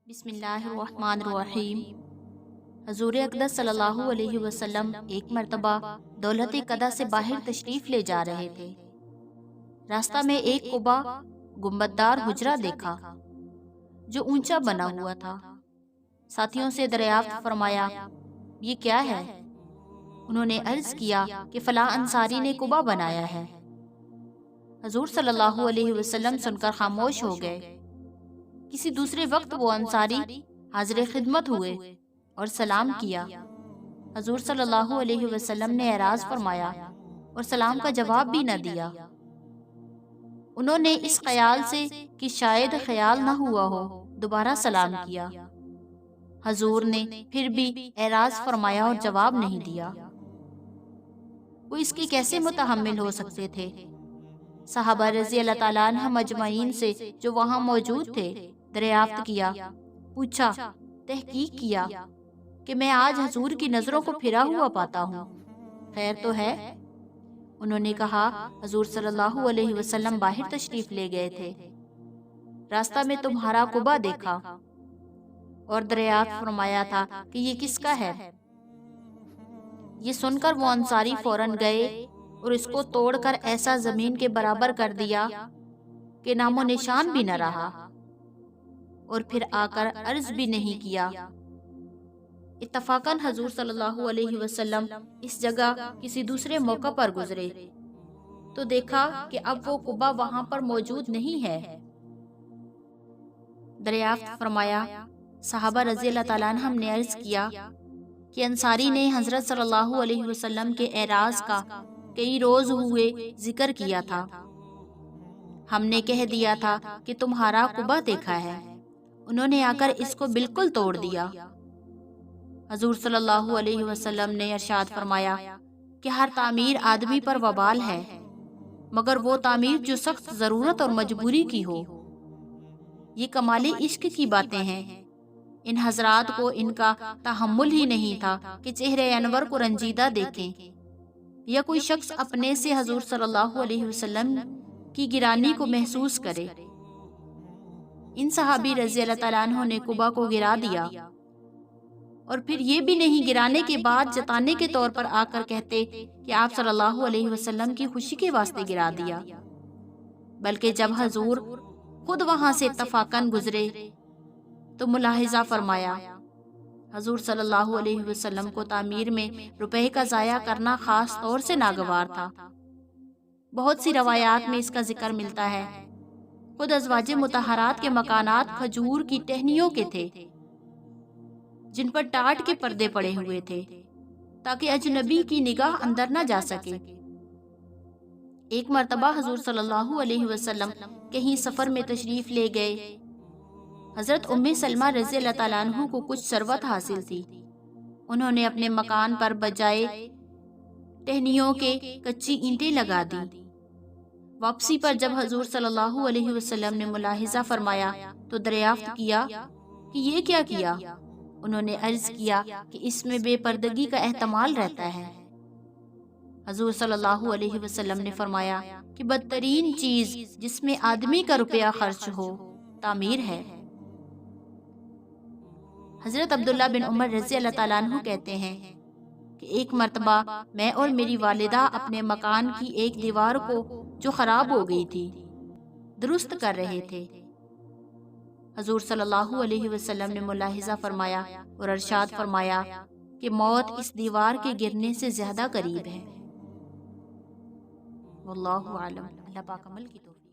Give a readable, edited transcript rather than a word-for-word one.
بسم اللہ الرحمن الرحیم۔ حضور اقدس صلی اللہ علیہ وسلم ایک مرتبہ دولت قدا سے باہر تشریف لے جا رہے تھے۔ راستہ میں ایک قبا گنبددار حجرہ دیکھا جو اونچا بنا ہوا تھا۔ ساتھیوں سے دریافت فرمایا، یہ کیا ہے؟ انہوں نے عرض کیا کہ فلاں انصاری نے قبا بنایا ہے۔ حضور صلی اللہ علیہ وسلم سن کر خاموش ہو گئے۔ کسی دوسرے وقت وہ انصاری حاضر خدمت ہوئے اور سلام کیا۔ حضور صلی اللہ علیہ وسلم نے اعراض فرمایا اور سلام کا جواب بھی نہ دیا۔ انہوں نے اس خیال سے کہ شاید خیال نہ ہوا ہو دوبارہ سلام کیا۔ حضور نے پھر بھی اعراض فرمایا اور جواب نہیں دیا۔ وہ اس کے کیسے متحمل ہو سکتے تھے؟ صحابہ رضی اللہ تعالیٰ عنہ مجمعین سے جو وہاں موجود تھے دریافت کیا، پوچھا، تحقیق کیا کہ میں آج حضور کی نظروں کو پھرا ہوا پاتا ہوں، خیر تو ہے؟ انہوں نے کہا، حضور صلی اللہ علیہ وسلم باہر تشریف لے گئے تھے، راستہ میں تمہارا قبا دیکھا اور دریافت فرمایا تھا کہ یہ کس کا ہے۔ یہ سن کر وہ انصاری فوراً گئے اور اس کو توڑ کر ایسا زمین کے برابر کر دیا کہ نام و نشان بھی نہ رہا، اور پھر آ کر عرض بھی نہیں کیا۔ اتفاقاً حضور صلی اللہ علیہ وسلم اس جگہ کسی دوسرے موقع پر گزرے تو دیکھا کہ اب وہ قبا وہاں پر موجود نہیں ہے۔ دریافت فرمایا، صحابہ رضی اللہ تعالیٰ عنہ نے عرض کیا کہ انصاری نے حضرت صلی اللہ علیہ وسلم کے اعراض کا کئی روز ہوئے ذکر کیا تھا۔ ہم نے کہہ دیا تھا کہ تمہارا قبا دیکھا ہے، انہوں نے آ کر اس کو بالکل توڑ دیا۔ حضور صلی اللہ علیہ وسلم نے ارشاد فرمایا کہ ہر تعمیر آدمی پر وبال ہے، مگر وہ تعمیر جو سخت ضرورت اور مجبوری کی ہو۔ یہ کمال عشق کی باتیں ہیں۔ ان حضرات کو ان کا تحمل ہی نہیں تھا کہ چہرے انور کو رنجیدہ دیکھیں یا کوئی شخص اپنے سے حضور صلی اللہ علیہ وسلم کی گرانی کو محسوس کرے۔ ان صحابی رضی اللہ تعالیٰ عنہ نے قبا کو گرا دیا، اور پھر یہ بھی نہیں گرانے کے بعد جتانے کے طور پر آ کر کہتے کہ آپ صلی اللہ علیہ وسلم کی خوشی کے واسطے گرا دیا، بلکہ جب حضور خود وہاں سے اتفاقاً گزرے تو ملاحظہ فرمایا، حضور صلی اللہ علیہ وسلم کو تعمیر میں روپے کا ضائع کرنا خاص طور سے ناگوار تھا۔ بہت سی روایات میں اس کا ذکر ملتا ہے۔ خود ازواج مطہرات کے مکانات کھجور کی ٹہنیوں کے تھے جن پر ٹاٹ کے پردے پڑے ہوئے تھے تاکہ اجنبی کی نگاہ اندر نہ جا سکے۔ ایک مرتبہ حضور صلی اللہ علیہ وسلم کہیں سفر میں تشریف لے گئے۔ حضرت ام سلمہ رضی اللہ تعالیٰ عنہ کو کچھ ثروت حاصل تھی۔ انہوں نے اپنے مکان پر بجائے ٹہنیوں کے کچی اینٹیں لگا دی۔ واپسی پر جب حضور صلی اللہ علیہ وسلم نے ملاحظہ فرمایا تو دریافت کیا کہ یہ کیا کیا؟ انہوں نے عرض کیا کہ اس میں بے پردگی کا احتمال رہتا ہے۔ حضور صلی اللہ علیہ وسلم نے فرمایا کہ بدترین چیز جس میں آدمی کا روپیہ خرچ ہو تعمیر ہے۔ حضرت عبداللہ بن عمر رضی اللہ تعالیٰ عنہ کہتے ہیں کہ ایک مرتبہ میں اور میری والدہ اپنے مکان کی ایک دیوار کو جو خراب ہو گئی تھی درست کر رہے تھے۔ حضور صلی اللہ علیہ وسلم نے ملاحظہ فرمایا اور ارشاد فرمایا کہ موت اس دیوار کے گرنے سے زیادہ قریب ہے۔ واللہ اعلم۔ اللہ پاک عمل کی توفیق۔